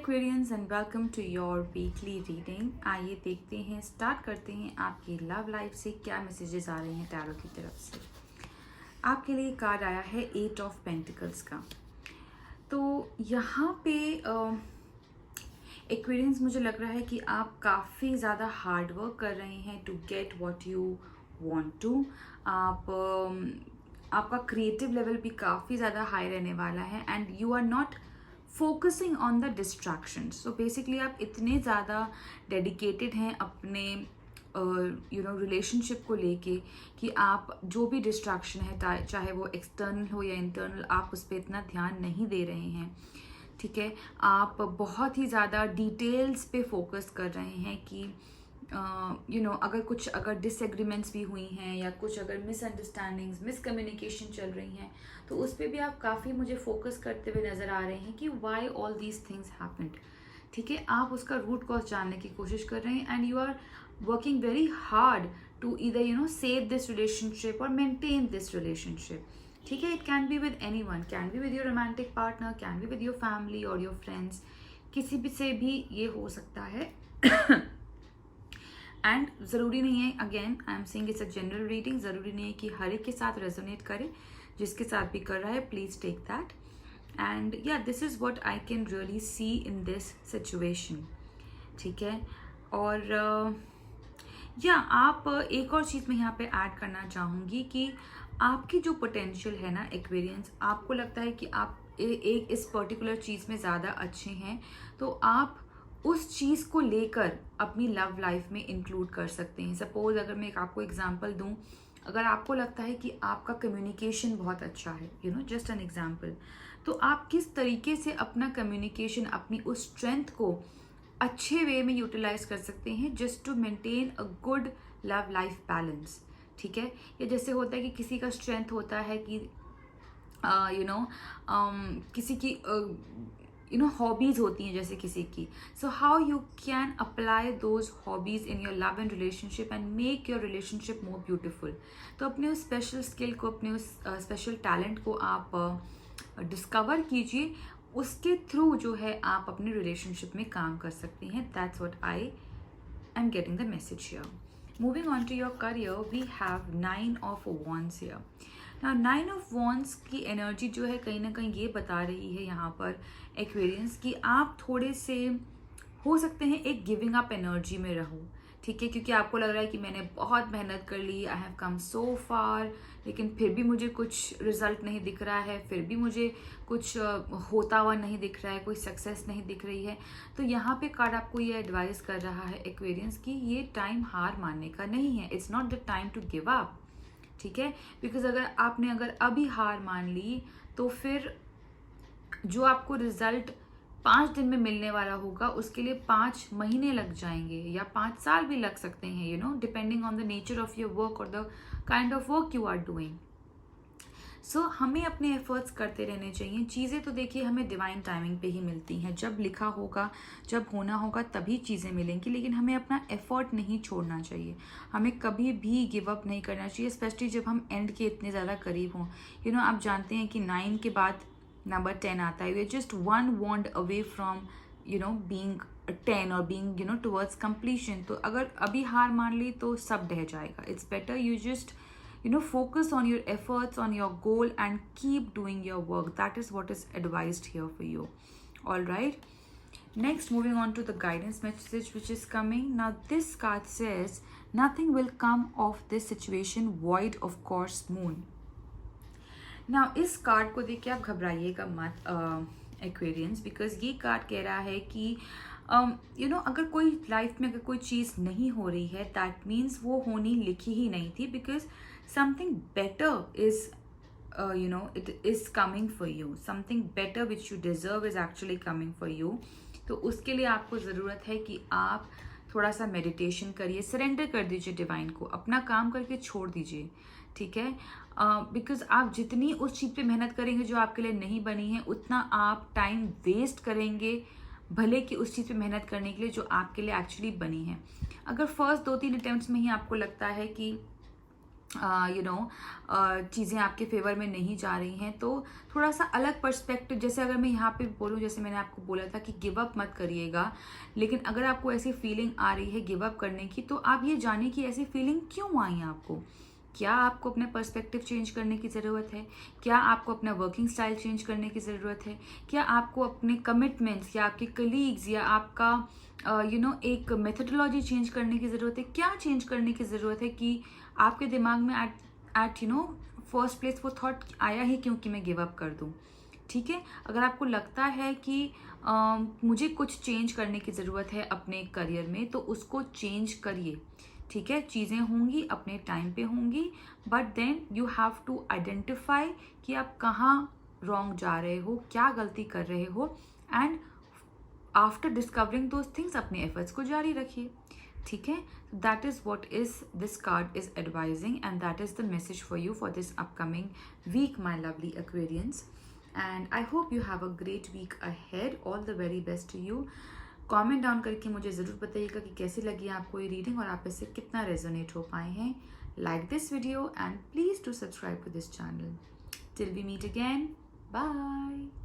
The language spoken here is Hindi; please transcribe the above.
Aquarians and welcome to your weekly reading. आइए देखते हैं, स्टार्ट करते हैं आपकी लव लाइफ से क्या मैसेजेस आ रहे हैं टैरो की तरफ से। आपके लिए कार्ड आया है 8 ऑफ पेंटिकल्स का। तो यहाँ पे एक्वेरियंस मुझे लग रहा है कि आप काफ़ी ज़्यादा हार्ड वर्क कर रहे हैं to get what you want to. आपका क्रिएटिव लेवल भी काफ़ी ज़्यादा हाई रहने वाला है and you are not focusing on the distraction. So basically आप इतने ज़्यादा डेडिकेटेड हैं अपने रिलेशनशिप को लेके कि आप जो भी डिस्ट्रैक्शन है, चाहे वो एक्सटर्नल हो या इंटरनल, आप उस पर इतना ध्यान नहीं दे रहे हैं। ठीक है, आप बहुत ही ज़्यादा डिटेल्स पे फोकस कर रहे हैं कि अगर डिसएग्रीमेंट्स भी हुई हैं या कुछ अगर मिसअंडरस्टैंडिंग्स, मिसकम्युनिकेशन चल रही हैं, तो उस पर भी आप काफ़ी मुझे फोकस करते हुए नज़र आ रहे हैं कि why all these things happened. ठीक है, आप उसका रूट कॉज जानने की कोशिश कर रहे हैं and you are working very hard to either save this relationship और मेंटेन दिस रिलेशनशिप। ठीक है, it can be with anyone, can be with your romantic partner, can be with your family और योर फ्रेंड्स, किसी भी से भी ये हो सकता है। एंड ज़रूरी नहीं है, again I am saying it's a general reading, ज़रूरी नहीं है कि हर एक के साथ रेजोनेट करे। जिसके साथ भी कर रहा है, प्लीज़ टेक दैट एंड या this is what I can really see in this situation. ठीक है, और आप एक और चीज़ मैं यहाँ पे ऐड करना चाहूँगी कि आपकी जो पोटेंशियल है ना एक्वेरियंस, आपको लगता है कि आप एक इस पर्टिकुलर चीज़ में ज़्यादा अच्छे हैं, तो आप उस चीज़ को लेकर अपनी लव लाइफ में इंक्लूड कर सकते हैं। सपोज अगर मैं आपको एग्जांपल दूं, अगर आपको लगता है कि आपका कम्युनिकेशन बहुत अच्छा है, जस्ट एन एग्जांपल, तो आप किस तरीके से अपना कम्युनिकेशन, अपनी उस स्ट्रेंथ को अच्छे वे में यूटिलाइज कर सकते हैं just to maintain a good love life balance. ठीक है, या जैसे होता है कि किसी का स्ट्रेंथ होता है कि किसी की हॉबीज होती हैं जैसे किसी की, so how you can apply those hobbies in your love and relationship and make your relationship more beautiful. तो अपने उस स्पेशल स्किल को, अपने उस स्पेशल टैलेंट को आप डिस्कवर कीजिए, उसके थ्रू जो है आप अपने रिलेशनशिप में काम कर सकते हैं। That's what I am getting the message here. Moving on to your career, we have 9 of Wands here. Now 9 of Wands की एनर्जी जो है कहीं ना कहीं ये बता रही है यहाँ पर एक्वेरियंस कि आप थोड़े से हो सकते हैं एक गिविंग अप एनर्जी में रहो। ठीक है, क्योंकि आपको लग रहा है कि मैंने बहुत मेहनत कर ली, आई हैव कम सो फार, लेकिन फिर भी मुझे कुछ रिजल्ट नहीं दिख रहा है, फिर भी मुझे कुछ होता हुआ नहीं दिख रहा है, कोई सक्सेस नहीं दिख रही है। तो यहाँ पे कार्ड आपको ये एडवाइस कर रहा है एक्वेरियंस कि ये टाइम हार मानने का नहीं है, it's not the time to give up. ठीक है, बिकॉज अगर अभी हार मान ली तो फिर जो आपको रिजल्ट 5 दिन में मिलने वाला होगा उसके लिए 5 महीने लग जाएंगे या 5 साल भी लग सकते हैं, depending on the nature of your work और the kind of work you are doing. So हमें अपने एफर्ट्स करते रहने चाहिए। चीज़ें तो देखिए हमें डिवाइन टाइमिंग पे ही मिलती हैं, जब लिखा होगा, जब होना होगा तभी चीज़ें मिलेंगी, लेकिन हमें अपना एफर्ट नहीं छोड़ना चाहिए, हमें कभी भी गिव अप नहीं करना चाहिए, स्पेशली जब हम एंड के इतने ज़्यादा करीब हों। आप जानते हैं कि 9 के बाद नंबर 10 आता है, we are just 1 wand away from being 10 और बीइंग टुवर्ड्स कंप्लीशन। तो अगर अभी हार मान ली तो सब ढह जाएगा। It's better you just focus on your efforts, on your goal and keep doing your work. That is what is advised here for you. All right, next moving on to the guidance message which is coming. Now this card says nothing will come of this situation void of course moon. Now इस कार्ड को देख के आप घबराइएगा मत एक्वेरियंस, बिकॉज ये कार्ड कह रहा है कि अगर कोई लाइफ में अगर कोई चीज़ नहीं हो रही है, दैट मीन्स वो होनी लिखी ही नहीं थी, because something better is it is coming for you, something better which you deserve is actually coming for you. तो उसके लिए आपको ज़रूरत है कि आप थोड़ा सा मेडिटेशन करिए, सरेंडर कर दीजिए डिवाइन को, अपना काम करके छोड़ दीजिए। ठीक है, बिकॉज आप जितनी उस चीज़ पे मेहनत करेंगे जो आपके लिए नहीं बनी है, उतना आप टाइम वेस्ट करेंगे भले कि उस चीज़ पे मेहनत करने के लिए जो आपके लिए एक्चुअली बनी है। अगर फर्स्ट 2-3 अटेम्प्ट्स में ही आपको लगता है कि चीज़ें आपके फेवर में नहीं जा रही हैं, तो थोड़ा सा अलग पर्सपेक्टिव, जैसे अगर मैं यहाँ पे बोलूँ, जैसे मैंने आपको बोला था कि गिव अप मत करिएगा, लेकिन अगर आपको ऐसी फीलिंग आ रही है गिव अप करने की, तो आप ये जानिए कि ऐसी फीलिंग क्यों आई है आपको। क्या आपको अपने पर्सपेक्टिव चेंज करने की ज़रूरत है? क्या आपको अपना वर्किंग स्टाइल चेंज करने की ज़रूरत है? क्या आपको अपने कमिटमेंट्स या आपके कलीग्स या आपका एक मेथडोलॉजी चेंज करने की ज़रूरत है? क्या चेंज करने की ज़रूरत है कि आपके दिमाग में एट फर्स्ट प्लेस वो थॉट आया ही क्योंकि मैं गिव अप कर दूं? ठीक है, अगर आपको लगता है कि मुझे कुछ चेंज करने की ज़रूरत है अपने करियर में, तो उसको चेंज करिए। ठीक है, चीज़ें होंगी, अपने टाइम पे होंगी, but then you have to identify कि आप कहाँ रॉन्ग जा रहे हो, क्या गलती कर रहे हो, and after discovering those things अपने एफर्ट्स को जारी रखिए। ठीक है, that is what is this card is advising, and that is the message for you for this upcoming week, my lovely Aquarians. And I hope you have a great week ahead. All the very best to you. Comment down करके मुझे ज़रूर बताइएगा कि कैसी लगी आपको ये रीडिंग और आप इससे कितना रेजोनेट हो पाए हैं। Like this video and please to subscribe to this channel. Till we meet again, bye.